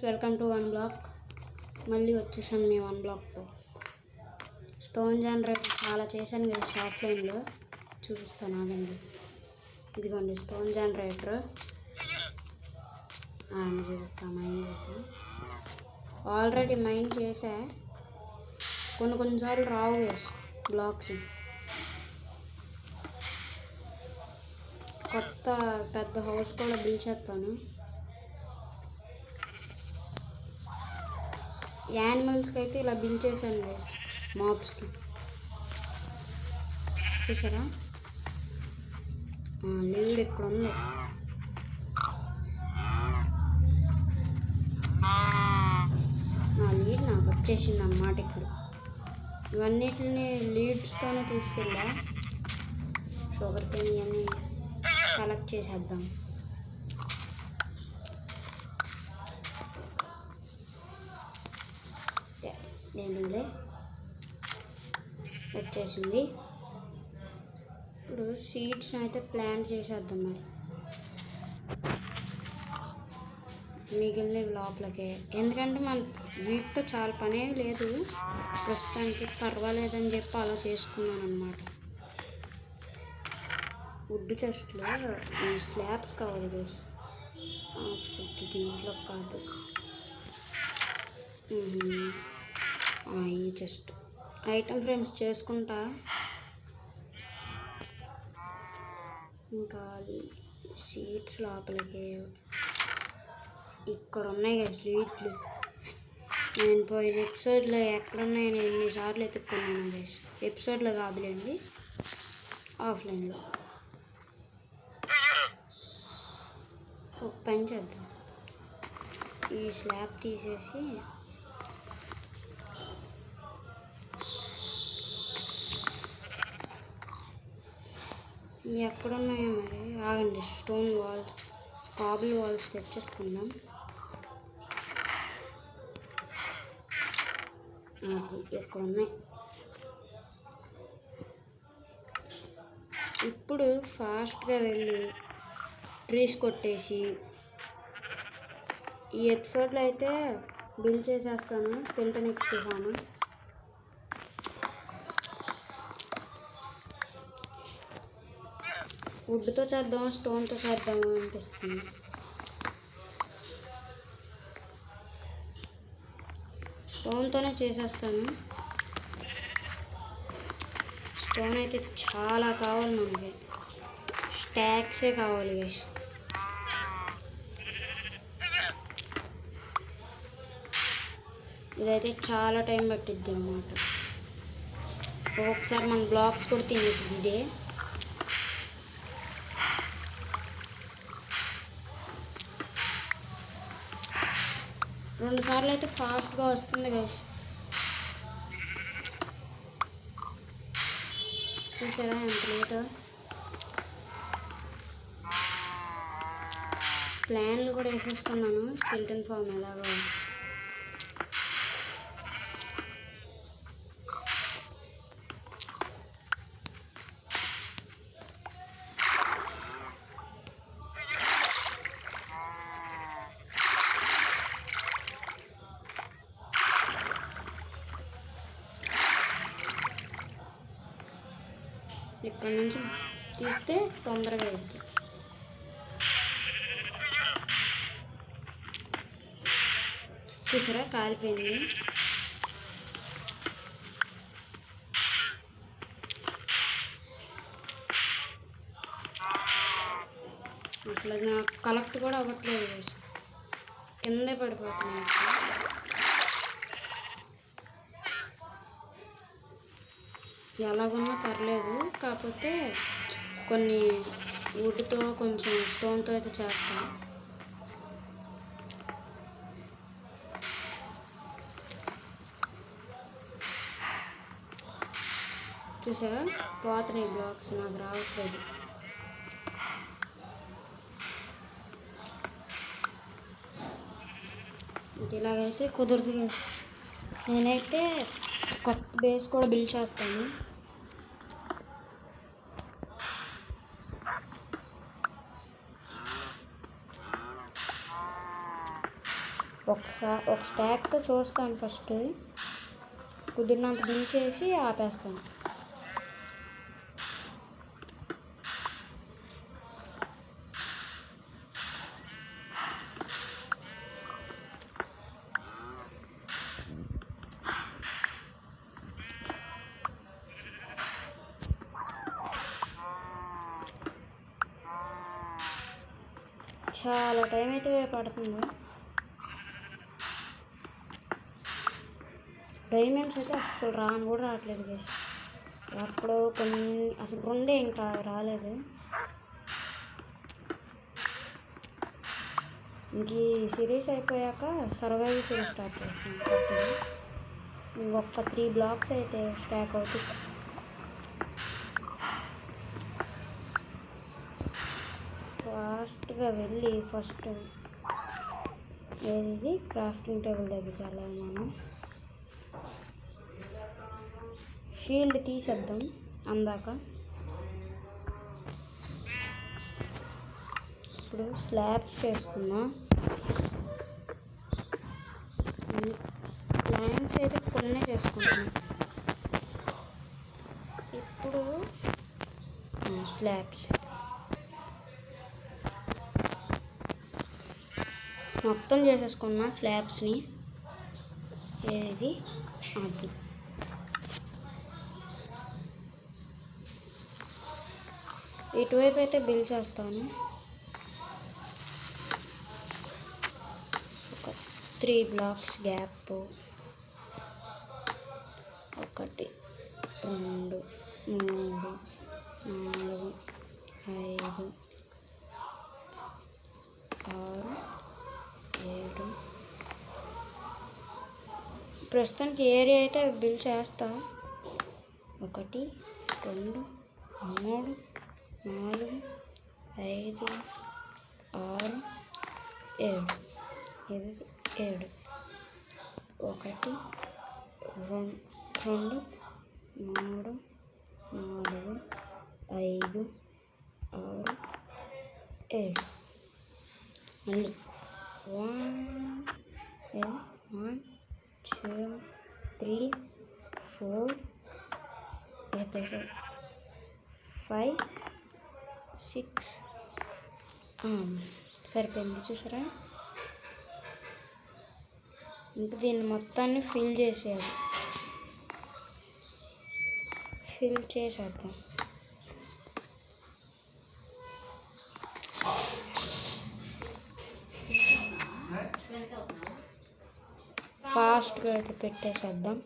Welcome to one block. మళ్ళీ వచ్చేసాను మీ వన్ బ్లాక్తో. స్టోన్ జనరేటర్ చాలా చేశాను కదా ఆఫ్లైన్లో, చూపిస్తాను ఆగండి. ఇదిగోండి స్టోన్ జనరేటర్ చూపిస్తాను. మైండ్ చేసి ఆల్రెడీ మైండ్ చేసా, కొన్నిసార్లు రావు వేసి బ్లాక్స్. కొత్త పెద్ద హౌస్ కూడా బిల్ చేస్తాను. యానిమల్స్కి అయితే ఇలా బిల్ చేశాను గైస్, మాబ్స్కి చూసారా. లీడ్ ఇక్కడ ఉంది. నా లీడ్ నాకు వచ్చేసింది అన్నమాట. ఇప్పుడు ఇవన్నిటిని లీడ్స్తోనే తీసుకెళ్ళా. షుగర్ కేన్ ఇవన్నీ కలెక్ట్ చేసేద్దాం. నేనులే వచ్చేసింది. ఇప్పుడు సీడ్స్ అయితే ప్లాంట్ చేసేద్దాం. మరి మిగిలిన లోపలికి, ఎందుకంటే మన వీటితో చాలా పనే లేదు ప్రస్తుతానికి, పర్వాలేదని చెప్పి అలా చేసుకున్నాను అన్నమాట. వుడ్ చెస్ట్లో ఈ స్లాబ్స్ కావాలి గైస్, దీంట్లో కాదు. ఈ చెస్ట్ ఐటమ్ ఫ్రేమ్స్ చేసుకుంటా. ఇంకా సీట్స్ లోపలికి ఇక్కడ ఉన్నాయి కదా స్వీట్లు. నేను పోయిన ఎపిసోడ్లో ఎక్కడున్నాయని ఎన్నిసార్లు ఎత్తుక్కున్నాను గైస్. ఎపిసోడ్లో కాదులేండి, ఆఫ్లైన్లో. ఒక పని చేద్దాం, ఈ స్లాబ్ తీసేసి ఎక్కడున్నాయో మరి ఆగండి. స్టోన్ వాల్స్, కాబుల్ వాల్స్ తెచ్చేసుకుందాం. అది ఎక్కడ ఉన్నాయి. ఇప్పుడు ఫాస్ట్గా వెళ్ళి ట్రీస్ కొట్టేసి ఈ ఎపిసోడ్లో అయితే బిల్ చేసేస్తాను స్కెల్టన్ ఎక్స్పీ ఫామ్. వుడ్తో చేద్దామా స్టోన్తో చేద్దామా అనిపిస్తుంది. స్టోన్తోనే చేసేస్తాను. స్టోన్ అయితే చాలా కావాలి మనకి, స్టాక్సే కావాలి గైస్. ఇదైతే చాలా టైం పట్టిద్ది అన్నమాట. ఒక్కొక్కసారి మన బ్లాక్స్ కూడా తినేసి ఇదే. రెండు సార్లు అయితే ఫాస్ట్గా వస్తుంది గైస్. చూసారా ఎంత లేటో. ప్లాన్లు కూడా వేసేసుకున్నాను స్కెల్టన్ ఫామ్ ఎలాగో. ఇక్కడ నుంచి తీస్తే తొందరగా అవుతుంది. చూసారా కాలిపోయింది. అసలు అది నాకు కలెక్ట్ కూడా అవ్వట్లేదు, కిందే పడిపోతున్నాయి. ఎలాగున్నా పర్లేదు, కాకపోతే కొన్ని వుడ్తో కొంచెం స్టోన్తో అయితే చేస్తాను. చూసారా పోతున్నాయి బ్లాక్స్, నాకు రావట్లేదు. ఇలాగైతే కుదరదు. నేనైతే కొత్త బేస్ కూడా బిల్ చేస్తాను. ఒక స్టాక్తో చూస్తాను ఫస్ట్, కుదిరినంత దించేసి ఆపేస్తాను. చాలా టైం అయితే పడుతుంది. డైమండ్స్ అయితే అసలు కూడా రావట్లేదు గైస్. అప్పుడు కొన్ని అసలు 2 ఇంకా రాలేదు. ఇంక ఈ సిరీస్ అయిపోయాక సర్వైవ్ సిరీస్ స్టార్ట్ చేస్తాను. ఇంకొక 3 బ్లాక్స్ అయితే స్టాక్ అవుతుంది. ఫాస్ట్గా వెళ్ళి ఫస్ట్ ఏది క్రాఫ్టింగ్ టేబుల్ దగ్గరికి వెళ్ళాలి. మనం షీల్డ్ తీసేద్దాం అందాక. ఇప్పుడు స్లాబ్స్ చేసుకుందాం. ప్లాంట్స్ అయితే కొన్ని చేసుకుంటున్నాం. ఇప్పుడు స్లాబ్స్ మొత్తం చేసేసుకున్నా స్లాబ్స్ని. ఏది అది ఇటువైపు అయితే బిల్డ్ చేస్తాను. ఒక 3 బ్లాక్స్ గ్యాప్. 1 2 3 4 5 6 7. ప్రస్తుతానికి ఏరియా అయితే బిల్డ్ చేస్తా. 1 2 3 4 5 6 7. 1 2 3 4 5 6 7. మళ్ళీ 1 2 3 4 5 6. సరిపోయింది చూసారా. ఇంకా దీన్ని మొత్తాన్ని ఫిల్ చేసేయాలి. ఫిల్ చేసేద్దాం. ఫాస్ట్గా అయితే పెట్టేసేద్దాం.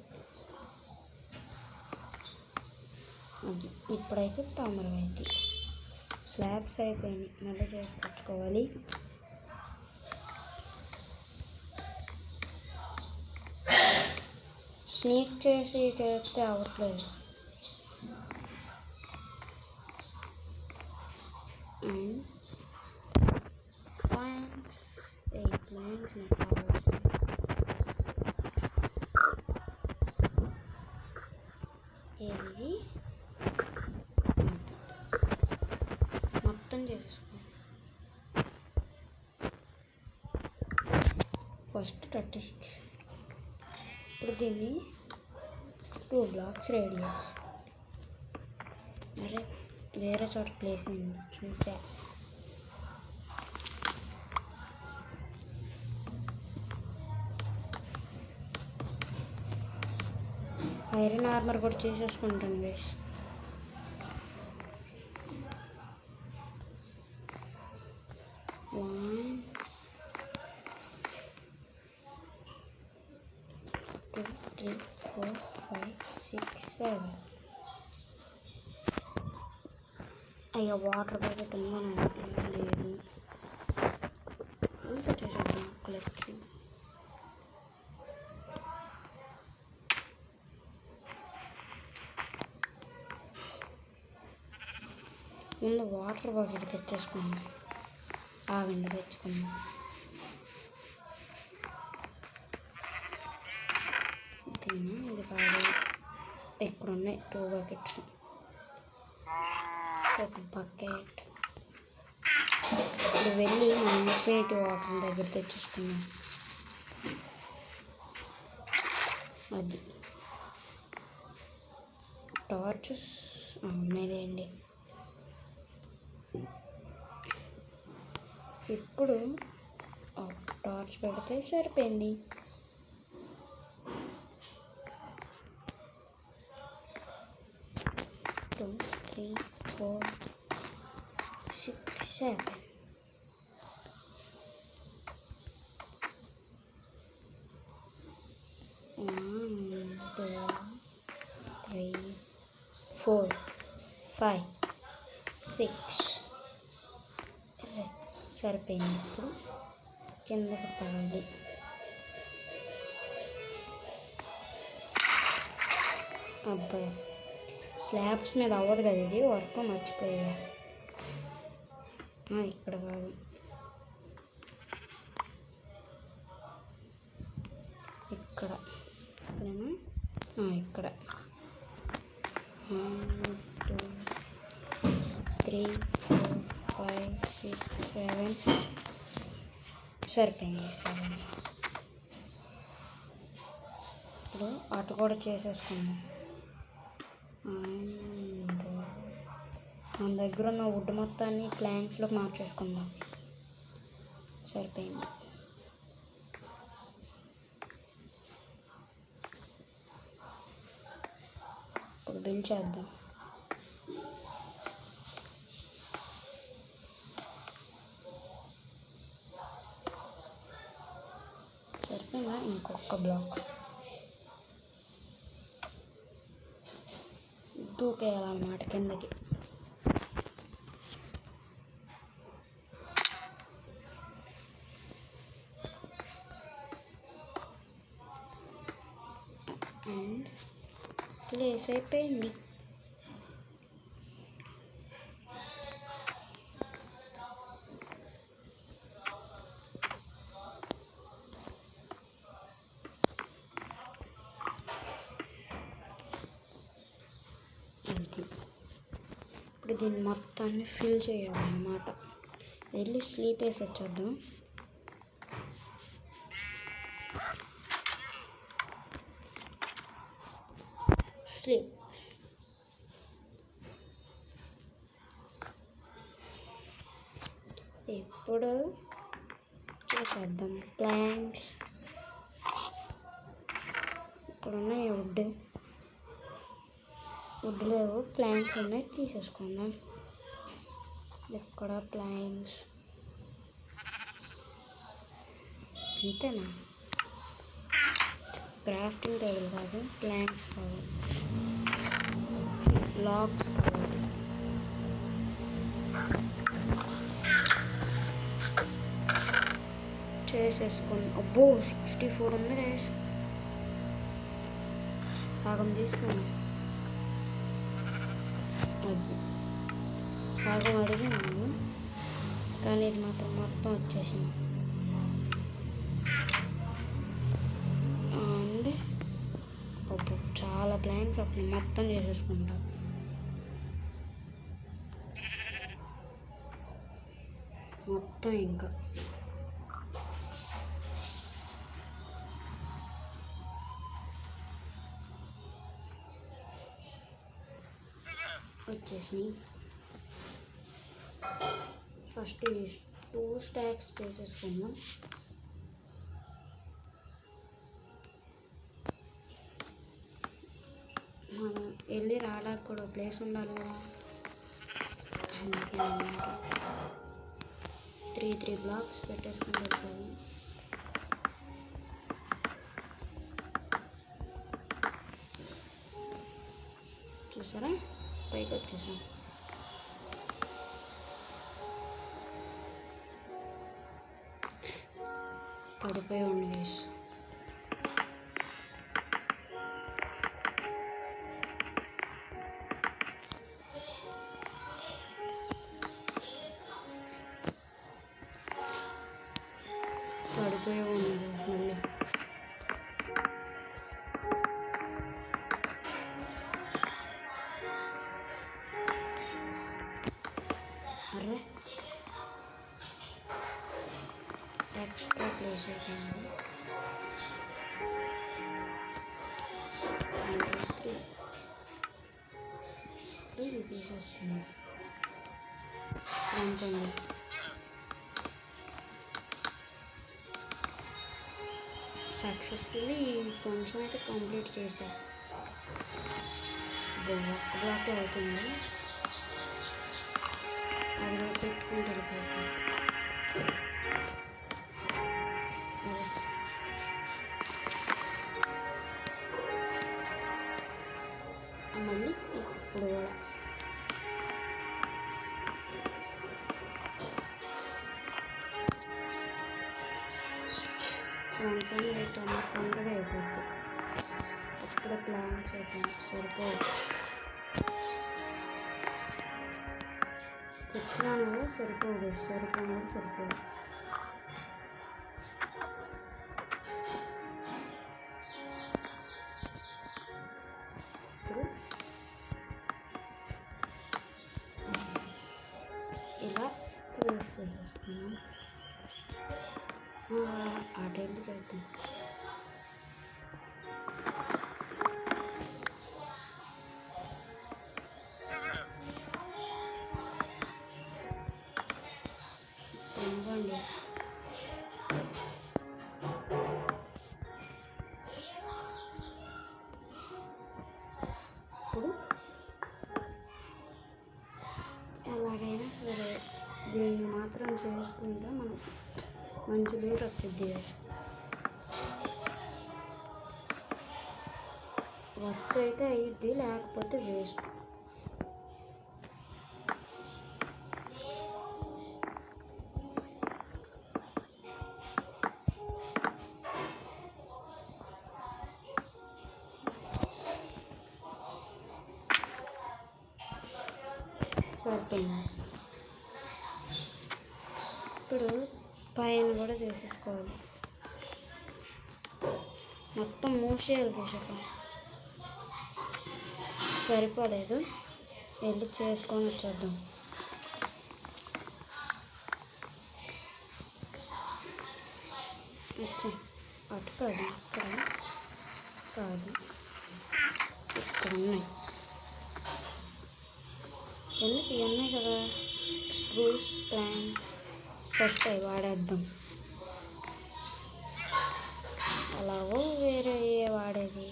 ఇప్పుడైతే తొందరగా అయితే స్లాబ్స్ అయిపోయినాయి. మళ్ళీ చేసుకొచ్చుకోవాలి. స్నీక్ చేసి చేస్తే అవ్వట్లేదు. ప్లాంట్స్ 8 ప్లాంట్స్ ఏది మొత్తం చేసేసుకో. ఫస్ట్ 36. ఇప్పుడు దీన్ని 2 బ్లాక్స్ రేడియస్. అరే వేరే చోట ప్లేస్ ఉంది చూసా. ఐరన్ ఆర్మర్ కూడా చేసేసుకుంటాను గైస్. అయ్యో వాటర్ ప్యాకెట్ ఉందా లేదు. అంతా చేసేద్దాం కలెక్షన్. ముందు వాటర్ ప్యాకెట్ తెచ్చేసుకుందాం. ఆగండి తెచ్చుకుందాం. ఇది కాదు, ఇక్కడ ఉన్నాయి 2 బకెట్స్. ఒక బకెట్. ఇప్పుడు వెళ్ళి మనం ఇన్ఫినిటీ వాటర్ దగ్గర తెచ్చేసుకున్నాం. అది టార్చెస్ ఉన్నాయండి. ఇప్పుడు టార్చ్ పెడితే సరిపోయింది. 2, 3, 4, 6, 7. One, 2, 3, 4, 5, 6. సరిపోయింది. ఇప్పుడు కిందకి పడాలి. అబ్బాయి స్లాబ్స్ మీద అవ్వదు కదా, ఇది వర్క్ మర్చిపోయా. ఇక్కడ కాదు, ఇక్కడ ఇక్కడ 1, 2, 3, 4, 5, 6, 7. సరిపోయింది 7. ఇప్పుడు అటు కూడా చేసేసుకున్నాం. మన దగ్గర ఉన్న వుడ్ మొత్తాన్ని ప్లాంక్స్లోకి మార్చేసుకుందాం. సరిపోయింది. ఇప్పుడు బిల్ చేద్దాం. సరిపోయిందా? ఇంకొక బ్లాక్ దూకేయాలన్నమాట కిందకి. అండ్ ప్లేస్ అయిపోయింది. ఇప్పుడు దీన్ని మొత్తాన్ని ఫిల్ చేయాలన్నమాట. వెళ్ళి స్లీప్ వేసి వచ్చేద్దాం. స్లీప్. ఇప్పుడు చేసేద్దాం ప్లాంక్స్. ఇక్కడ ఉన్నాయి వుడ్ లేవు, ప్లాంక్స్ ఉన్నాయి, తీసేసుకుందాం. ఇక్కడ ప్లాంక్స్ అంతేనా? క్రాఫ్టింగ్ టేబుల్ కాదు, ప్లాంక్స్ కావాలి, లాగ్స్ కావాలి. చేసేసుకుని అబ్బో 64 ఉంది గైస్. సగం తీసుకున్నాం. అది సగం అడిగినాను కానీ ఇది మాత్రం మొత్తం వచ్చేసింది. అండ్ అబ్బో చాలా ప్లాంక్స్ అప్పుడు మొత్తం చేసేసుకుంటాం. మొత్తం ఇంకా వచ్చేసి ఫస్ట్ 2 స్టాక్స్ చేసేసుకుందాం. మనం వెళ్ళి రావడానికి కూడా ప్లేస్ ఉండాలి కదా. 3 బ్లాక్స్ పెట్టేసుకుంటే చూసారా, పైకి వచ్చేసాం. పడిపోయి ఉంది గైస్. పడిపోయి ఉంది మళ్ళీ. అరే ఎక్స్ట్రా ప్లేస్ అయిపోయింది. చేసేస్తున్నాను. అనుకోండి సక్సెస్ఫుల్లీ కొంచెం అయితే కంప్లీట్ చేశా. ఒక్క బ్లాక్ అవుతుంది, అది కూడా పెట్టుకుంటే వెళ్ళిపోతుంది. మళ్ళీ ఇప్పుడు కూడా తొందరగా అయిపోతుంది. అప్పుడు ప్లాన్ చేయడానికి సరిపోదు. చెప్తున్నాను కదా, సరిపోదు. ఇప్పుడు ఇలా ప్లేస్ చేసేసుకున్నాం. ఆ టైంలో చేద్దాం. ఇవ్వండి. ఇప్పుడు ఎలాగైనా సరే దీన్ని మాత్రం చేసుకుంటే మనం మంచి లూట్ వచ్చింది. వర్క్ అయితే అయ్యిద్ది, లేకపోతే వేస్ట్. సరిపోయింది. ఇప్పుడు పైన కూడా చేసేసుకోవాలి. మొత్తం మూసేయాలి. పోషకం సరిపోలేదు, వెళ్ళి చేసుకొని వచ్చేద్దాం. వచ్చా అటు కాదు, ఇక్కడ కాదు, ఇక్కడ ఉన్నాయి. ఎందుకు ఇవన్నీ కదా స్ప్రూస్ ప్లాంట్స్ ఫస్ట్ అవి వాడేద్దాం. అలాగో వేరే వాడేది.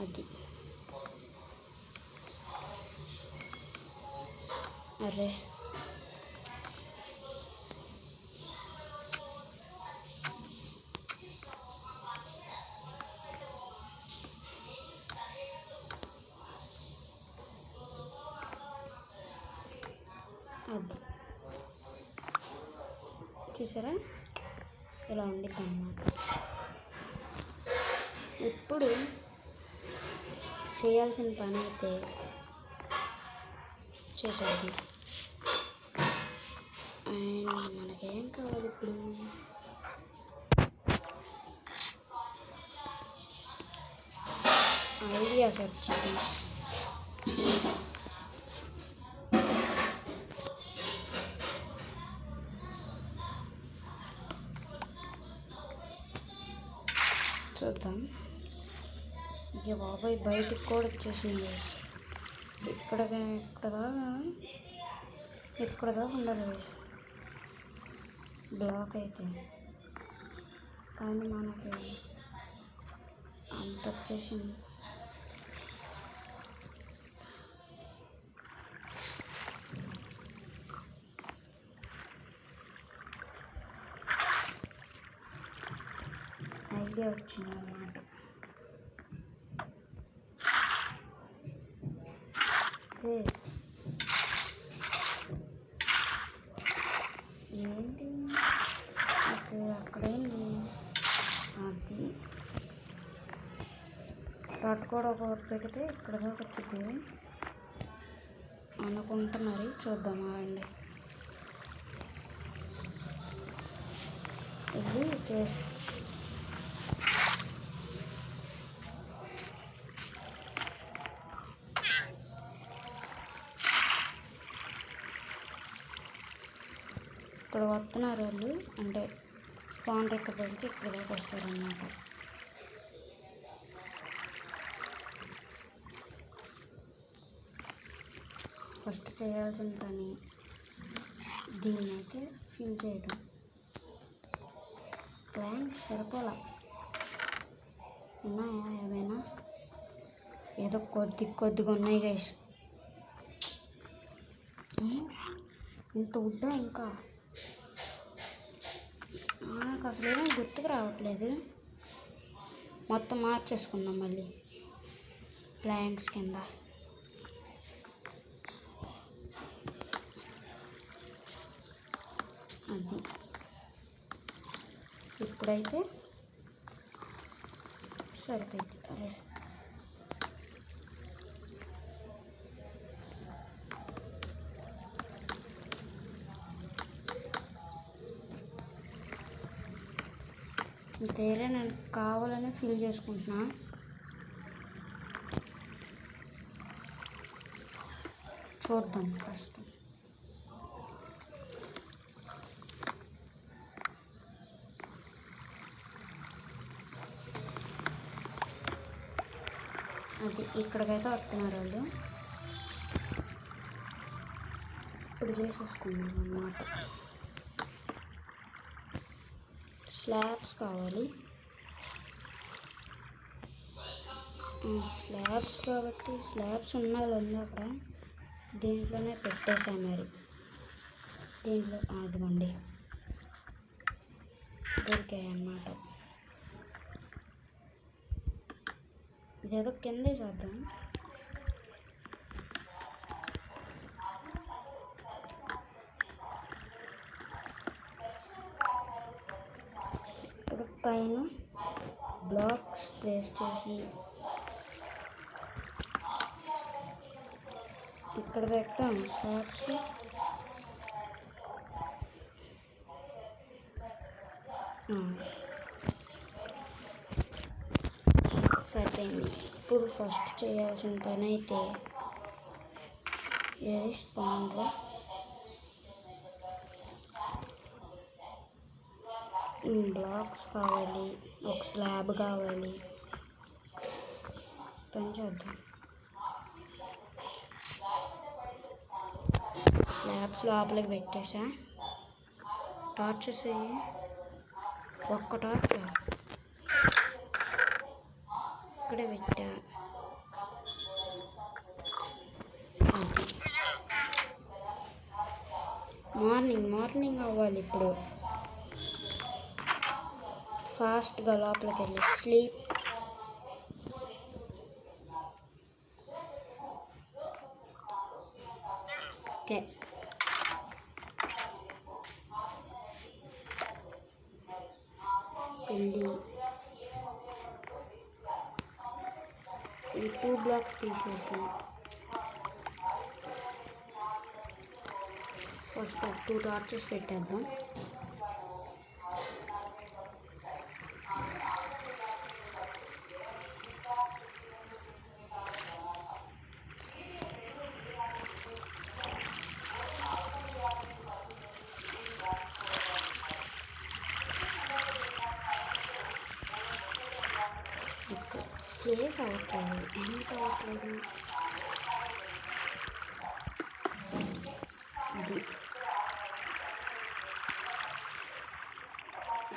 అది అరే అది చూసారా, ఇలా ఉండిద్ది అన్నమాట. ఇప్పుడు చేయాల్సిన పని అయితే చేసేది. అండ్ మనకేం కావాలి ఇప్పుడు? Idea search please. చూద్దాం. ఇక బాబాయ్ బయటికి కూడా వచ్చేసింది. ఇక్కడ దాకా ఉండాలి బ్లాక్ అయితే, కానీ మనకి అంత వచ్చేసింది. ఐడియా వచ్చింది అన్నమాట. ఏంటి అక్కడేంటి అది రాట్ కూడా ఒకటి పెడితే ఇక్కడ దాకా వచ్చింది అనుకుంటా. మరి చూద్దామా అండి, ఇది చేసి ఇక్కడ వస్తున్నారు వాళ్ళు, అంటే స్పాన్ ఎక్కడ పెడితే ఇక్కడ దాకా వస్తారన్నమాట. ఫస్ట్ చేయాల్సిన పని దీన్ని అయితే ఫిల్ చేయడం. ప్లాంక్స్ సరిపోలా, ఉన్నాయా ఏమైనా? ఏదో కొద్దిగా ఉన్నాయి గైస్. ఇంత వుడ్డా ఇంకా? నాకు అసలు ఏమీ గుర్తుకు రావట్లేదు. మొత్తం మార్చేసుకుందాం మళ్ళీ ప్లాంక్స్ కింద. అది ఇప్పుడైతే సరిపోయింది. అరే ఇంతేలే, నేను కావాలని ఫిల్ చేసుకుంటున్నా. చూద్దాం ఫస్ట్. అది ఇక్కడికైతే వస్తున్నారు వాళ్ళు. ఇప్పుడు చేసేసుకున్నాం అన్నమాట. స్లాబ్స్ కావాలి. స్లాబ్స్ కాబట్టి స్లాబ్స్ ఉన్నాయి అక్కడ, దీంట్లోనే పెట్టేసాం. మరి దీంట్లో ఆగమండి దొరికాయి అన్నమాట. ఇదేదో కిందే చేద్దాం. ఇప్పుడు పైన బ్లాక్స్ ప్లేస్ చేసి ఇక్కడ పెట్టాం స్లాబ్స్. సరిపోయింది. ఇప్పుడు ఫస్ట్ చేయాల్సిన పని అయితే ఏది స్పాన్లో బ్లాక్స్ కావాలి, ఒక స్లాబ్ కావాలి. పని చేద్దాం. స్లాబ్స్ లోపలికి పెట్టేసా. టార్చెస్ ఒక్క టార్చ్ ఇక్కడే పెట్టా. మార్నింగ్ అవ్వాలి. ఇప్పుడు ఫాస్ట్గా లోపలికి వెళ్ళి స్లీప్. ఓకే, వెళ్ళి ఈ 2 బ్లాక్స్ తీసేసి ఫస్ట్ 2 టార్చెస్ పెట్టేద్దాం. ప్లేస్ అవ్వట్లేదు, ఎందుకు అవ్వట్లేదు? అది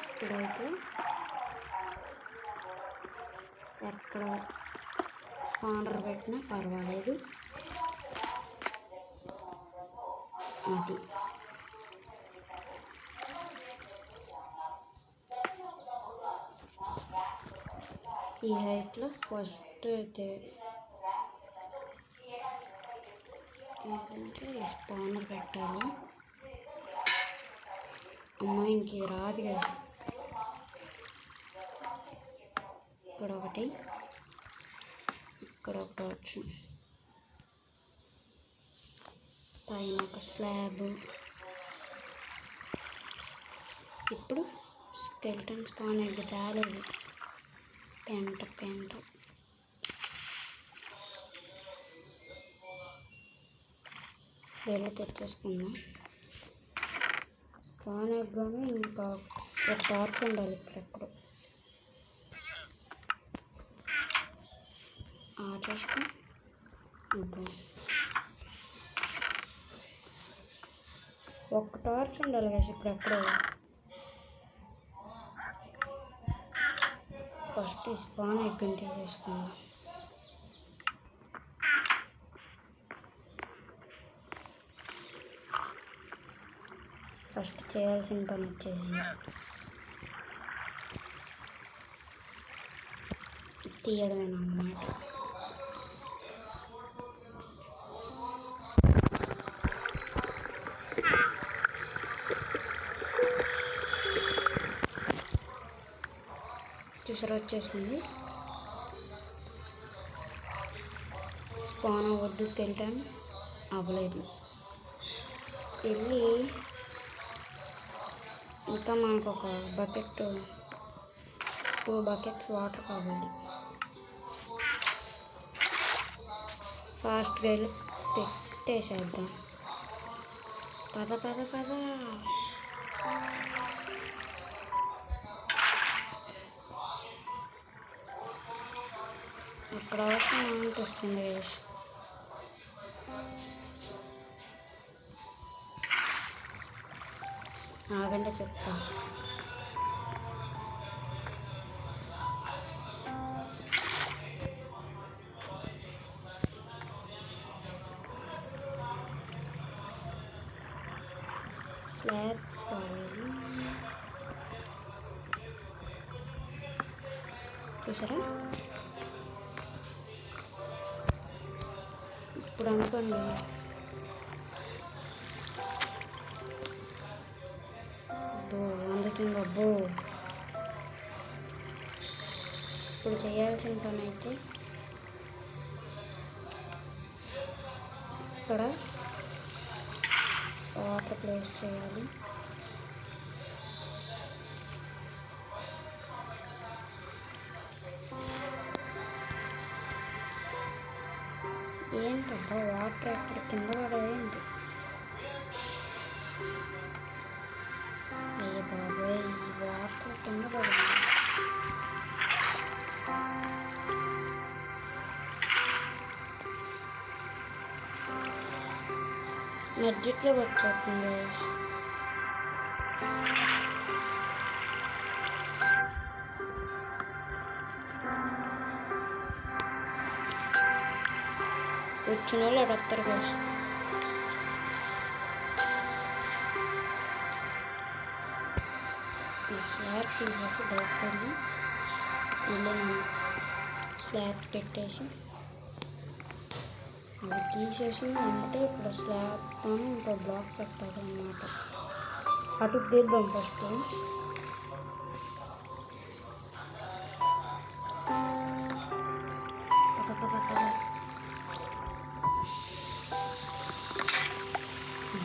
ఇప్పుడైతే ఎక్కడ స్పానర్ పెట్టినా పర్వాలేదు. అది ఈ హైట్లో ఫస్ట్ అయితే ఏంటంటే ఈ స్పానర్ పెట్టాలి. అమ్మాయికి రాదు కదా. ఇక్కడ ఒకటి, ఇక్కడ ఒకటి వచ్చు, పైన ఒక స్లాబ్. ఇప్పుడు స్కెల్టన్ స్పాన్ ఎగ్ తేలేదు. పెంట వెళ్ళి తెచ్చేసుకుందాం. స్పాన్ ఎగ్గాను ఇంకా ఒక టార్చ్ ఉండాలి ఇక్కడెక్కడ చేస్తే ఒక టార్చ్ ఉండాలి కదా ఇప్పుడెక్కడ ఫస్ట్ స్పాన్ ఎగ్గుని తీసేసుకుందాం. ఫస్ట్ చేయాల్సిన పని వచ్చేసి తీయడమేనమాట. చూసారా వచ్చేసింది. స్పాన్ అవ్వద్దు, స్కెల్టన్ అవ్వలేదు. వెళ్ళి ఇంకా మనకు ఒక బకెట్ 2 బకెట్స్ వాటర్ కావాలి. ఫాస్ట్గా వెళ్ళి పెట్టేసేద్దాం. పద అక్కడ అవసరం అనిపిస్తుంది. ఆగండి చెప్తా. స్లాబ్స్ కావాలి. చూసారా ఇప్పుడు అనుకోండి అందుతుంది. అబ్బో ఇప్పుడు చేయాల్సిన పని అయితే ఇక్కడ వాటర్ ప్లేస్ చేయాలి. ఏంటబ్బా వాటర్ ఎక్కడ కింద పడేయండి. అయ్యే బాబోయ్ ఈ వాటర్ కింద పడింది. మధ్యలోకి వచ్చేస్తుంది. వచ్చిన వాళ్ళు అటు వస్తారు కోసం స్లాబ్ తీసేసి బయటకెళ్ళి ఇల్లు స్లాబ్ పెట్టేసి అది తీసేసి అంటే ఇప్పుడు స్లాబ్తో ఇంకో బ్లాక్ పెట్టాలి అన్నమాట. అటు తీద్దాం ఫస్ట్.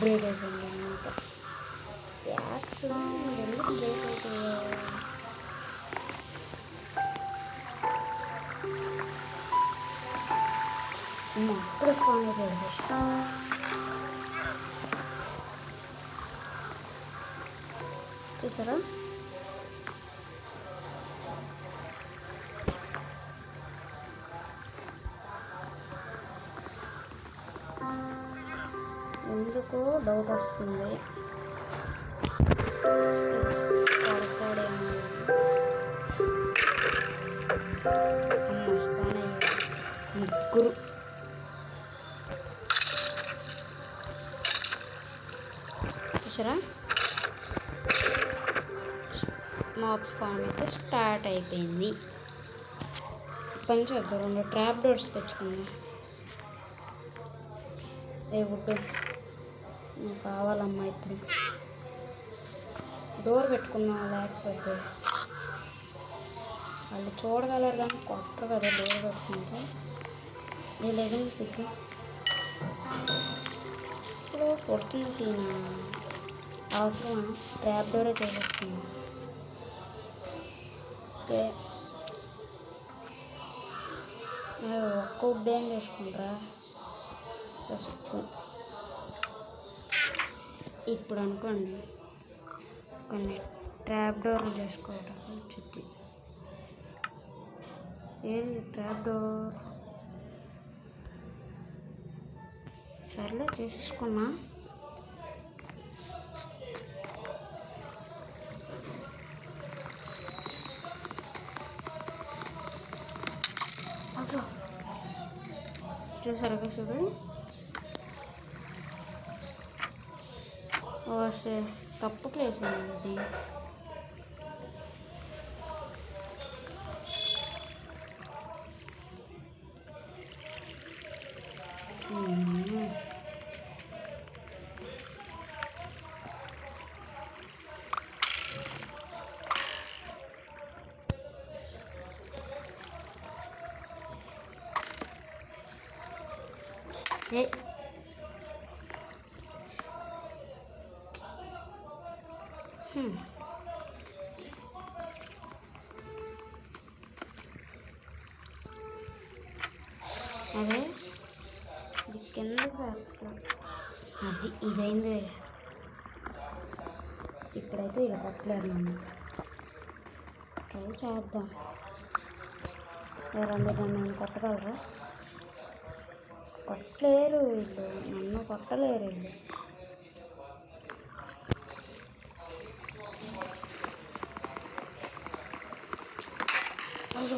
బ్రేక్ అయిపోయింది అన్నమాట. యాక్స్ ఎందుకు బ్రేక్ అయిపోయా? అక్కడ స్పాన్ అయిపోయాడు. చూసారా ఎందుకో డౌట్ వస్తుంది. స్పాన్ అయ్యారు ముగ్గురు. చూసారా మాప్ స్పాన్ అయితే స్టార్ట్ అయిపోయింది. పని చేద్దాం. 2 ట్రాప్ డోర్స్ తెచ్చుకుందాం. ఏ వుడ్ కావాలమ్మా. ఇప్పుడు డోర్ పెట్టుకుందాం. లేకపోతే వాళ్ళు చూడగలరు కానీ కొట్టరు కదా డోర్ పెట్టుకుంటే. లేదు పిక్ ఇప్పుడు కొడుతుంది సీన్ అవసరం. ట్రాప్ డోరే చేసేసుకుందాం. ఓకే ఒక్క వుడ్ ఏం చేసుకుంటారా ఇప్పుడు అనుకోండి కొన్ని ట్రాప్ డోర్లు చేసుకోవడానికి వచ్చింది. ఏది ట్రాప్ డోర్? సర్లే చేసేసుకున్నా. చూసారా చూడు వస్తే తప్పు ప్లేస్ ఇది. ఏ అదే ఇది కిందకి అది ఇదైంది. ఇప్పుడైతే ఇది కట్టలేరు. మనం ట్రై చేద్దాం. ఎవరందరూ నన్ను కొట్టగలరా? కొట్టలేరు వీళ్ళు, నన్ను కొట్టలేరు వీళ్ళు.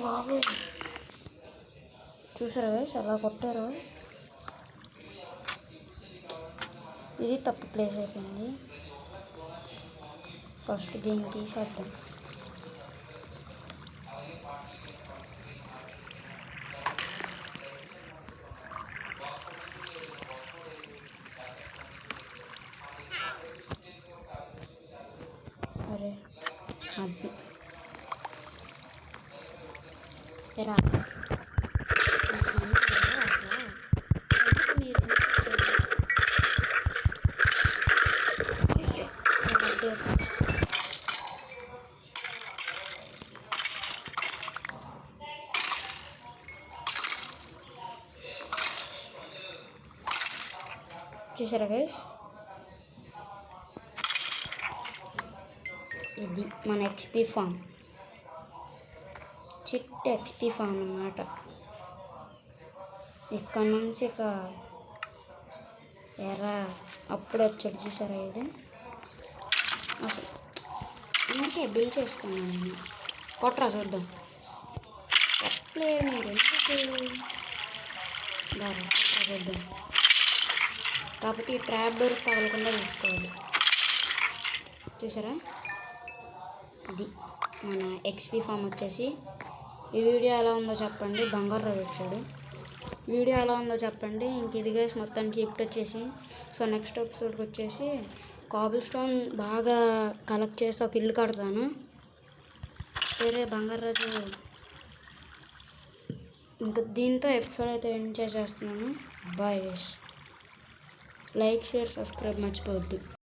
బాబు చూసారా ఎలా కొట్టారో? ఇది తప్పు ప్లేస్ అయిపోయింది. ఫస్ట్ దీన్ని తీసేద్దాం. అరే అది రా చూసారా గైస్? ఇది మన XP form, chit XP form అన్నమాట. ఇక్కడ నుంచి ఇక ఎరా అప్పుడు వచ్చాడు చూసారా? ఇది అసలు అందుకే బిల్ చేసుకున్నాను నేను. కొట్టరా చూద్దాం. కొట్టలేరు మీరు ఎందుకు? కొట్టరా చూద్దాం. కాకపోతే ఈ ట్రాప్ డోర్ తగలకుండా చూసుకోవాలి. చూసారా? ఇది మన ఎక్స్పీ ఫామ్ వచ్చేసి. ఈ వీడియో ఎలా ఉందో చెప్పండి. బంగారు రాజు వచ్చాడు. వీడియో ఎలా ఉందో చెప్పండి. ఇంక ఇది గైస్ మొత్తానికి గిఫ్ట్ వచ్చేసి. సో నెక్స్ట్ ఎపిసోడ్కి వచ్చేసి కాబుల్ స్టోన్ బాగా కలెక్ట్ చేసి ఒక ఇల్లు కడతాను. సరే బంగారు రాజు, ఇంకా దీంతో ఎపిసోడ్ అయితే ఎండ్ చేసేస్తున్నాను. Bye guys. Like, share, subscribe మర్చిపోవద్దు.